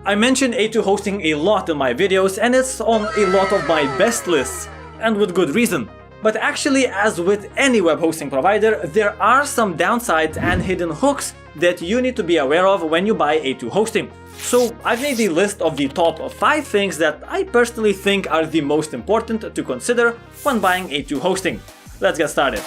I mention A2 hosting a lot in my videos and it's on a lot of my best lists, and with good reason. But actually, as with any web hosting provider, there are some downsides and hidden hooks that you need to be aware of when you buy A2 hosting. So I've made a list of the top 5 things that I personally think are the most important to consider when buying A2 hosting. Let's get started.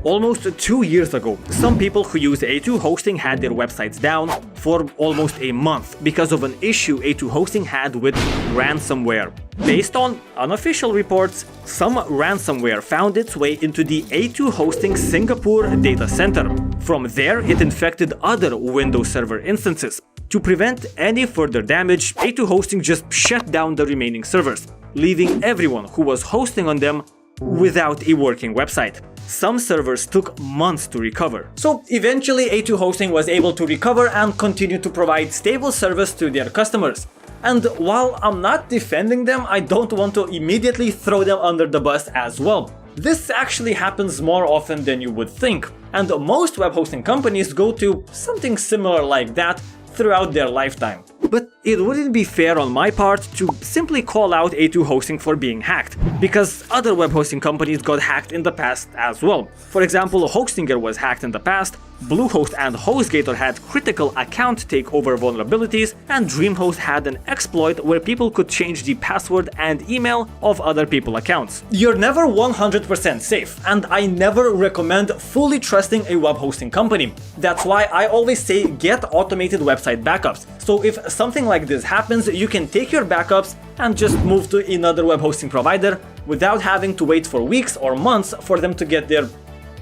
Almost 2 years ago, some people who use A2 hosting had their websites down for almost a month because of an issue A2 hosting had with ransomware. Based on unofficial reports, some ransomware found its way into the A2 hosting Singapore data center. From there, it infected other Windows Server instances. To prevent any further damage, A2 hosting just shut down the remaining servers, leaving everyone who was hosting on them without a working website. Some servers took months to recover. So eventually A2 hosting was able to recover and continue to provide stable service to their customers. And while I'm not defending them, I don't want to immediately throw them under the bus as well. This actually happens more often than you would think, and most web hosting companies go to something similar like that throughout their lifetime. But it wouldn't be fair on my part to simply call out A2 hosting for being hacked, because other web hosting companies got hacked in the past as well. For example, Hostinger was hacked in the past, Bluehost and HostGator had critical account takeover vulnerabilities, and DreamHost had an exploit where people could change the password and email of other people's accounts. You're never 100% safe, and I never recommend fully trusting a web hosting company. That's why I always say get automated website backups. So if something like this happens, you can take your backups and just move to another web hosting provider without having to wait for weeks or months for them to get their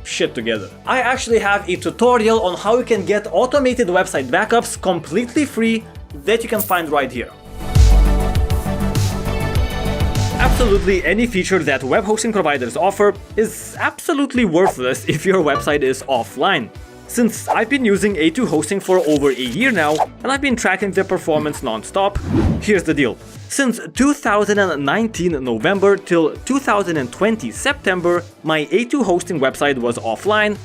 shit together. I actually have a tutorial on how you can get automated website backups completely free that you can find right here. Absolutely any feature that web hosting providers offer is absolutely worthless if your website is offline. Since I've been using A2 hosting for over a year now, and I've been tracking their performance non-stop, here's the deal. Since 2019 November till 2020 September, my A2 hosting website was offline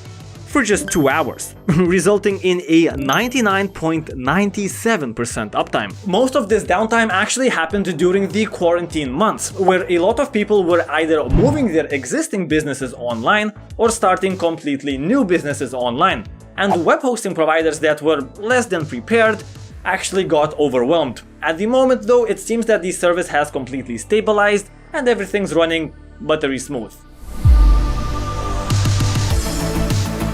for just 2 hours, resulting in a 99.97% uptime. Most of this downtime actually happened during the quarantine months, where a lot of people were either moving their existing businesses online or starting completely new businesses online. And web hosting providers that were less than prepared actually got overwhelmed. At the moment though, it seems that the service has completely stabilized and everything's running buttery smooth.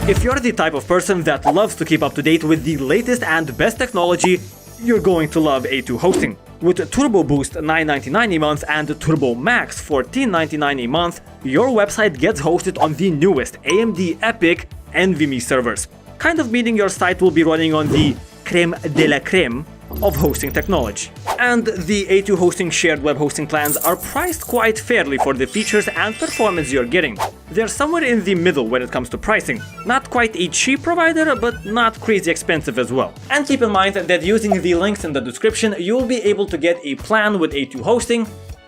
If you're the type of person that loves to keep up to date with the latest and best technology, you're going to love A2 hosting. With Turbo Boost $9.99 a month and Turbo Max $14.99 a month, your website gets hosted on the newest AMD EPYC NVMe servers, kind of meaning your site will be running on the creme de la creme of hosting technology. And the A2 hosting shared web hosting plans are priced quite fairly for the features and performance you're getting. They're somewhere in the middle when it comes to pricing. Not quite a cheap provider, but not crazy expensive as well. And keep in mind that using the links in the description, you'll be able to get a plan with A2 hosting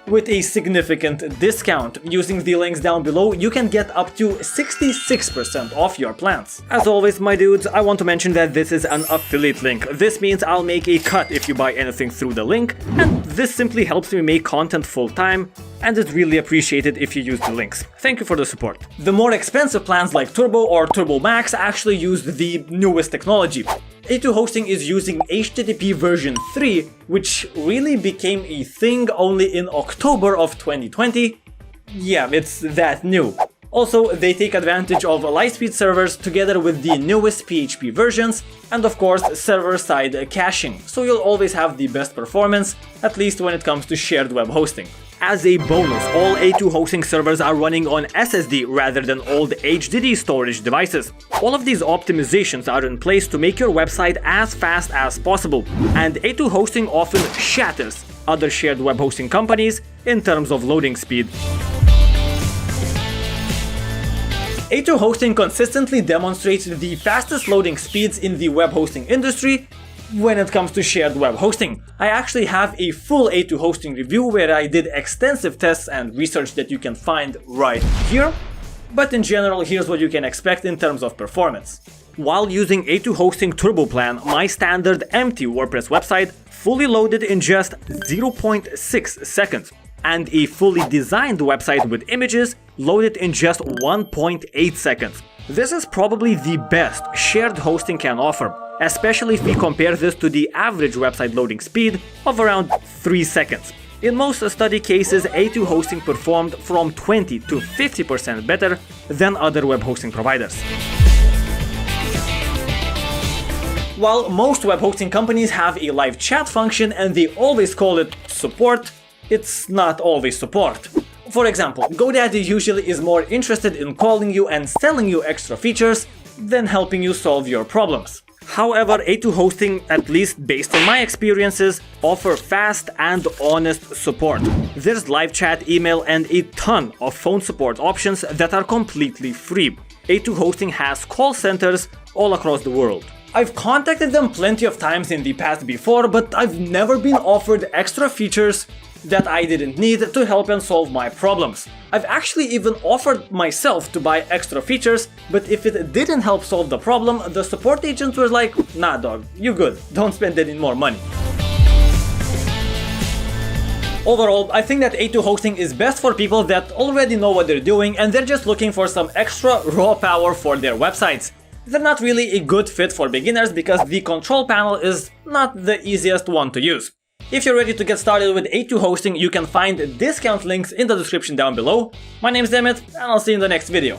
with a significant discount. Using the links down below, you can get up to 66% off your plans. As always, my dudes, I want to mention that this is an affiliate link. This means I'll make a cut if you buy anything through the link, and this simply helps me make content full time, and it's really appreciated if you use the links. Thank you for the support. The more expensive plans like Turbo or Turbo Max actually use the newest technology. A2 hosting is using HTTP version 3, which really became a thing only in October of 2020. Yeah, it's that new. Also, they take advantage of Lightspeed servers together with the newest PHP versions, and of course server-side caching, so you'll always have the best performance, at least when it comes to shared web hosting. As a bonus, all A2 hosting servers are running on SSD rather than old HDD storage devices. All of these optimizations are in place to make your website as fast as possible, and A2 hosting often shatters other shared web hosting companies in terms of loading speed. A2 hosting consistently demonstrates the fastest loading speeds in the web hosting industry when it comes to shared web hosting. I actually have a full A2 hosting review where I did extensive tests and research that you can find right here. but in general, here's what you can expect in terms of performance. While using A2 Hosting Turbo Plan, my standard empty WordPress website fully loaded in just 0.6 seconds, and a fully designed website with images loaded in just 1.8 seconds. This is probably the best shared hosting can offer, especially if we compare this to the average website loading speed of around 3 seconds. In most study cases, A2 Hosting performed from 20 to 50% better than other web hosting providers. While most web hosting companies have a live chat function and they always call it support, it's not always support. For example, GoDaddy usually is more interested in calling you and selling you extra features than helping you solve your problems. However, A2 Hosting, at least based on my experiences, offer fast and honest support. There's live chat, email, and a ton of phone support options that are completely free. A2 Hosting has call centers all across the world. I've contacted them plenty of times in the past before, but I've never been offered extra features that I didn't need to help and solve my problems. I've actually even offered myself to buy extra features, but if it didn't help solve the problem, the support agent was like, nah dog, you good, don't spend any more money. Overall, I think that A2 Hosting is best for people that already know what they're doing and they're just looking for some extra raw power for their websites. They're not really a good fit for beginners because the control panel is not the easiest one to use. If you're ready to get started with A2 Hosting, you can find discount links in the description down below. My name's Demet, and I'll see you in the next video.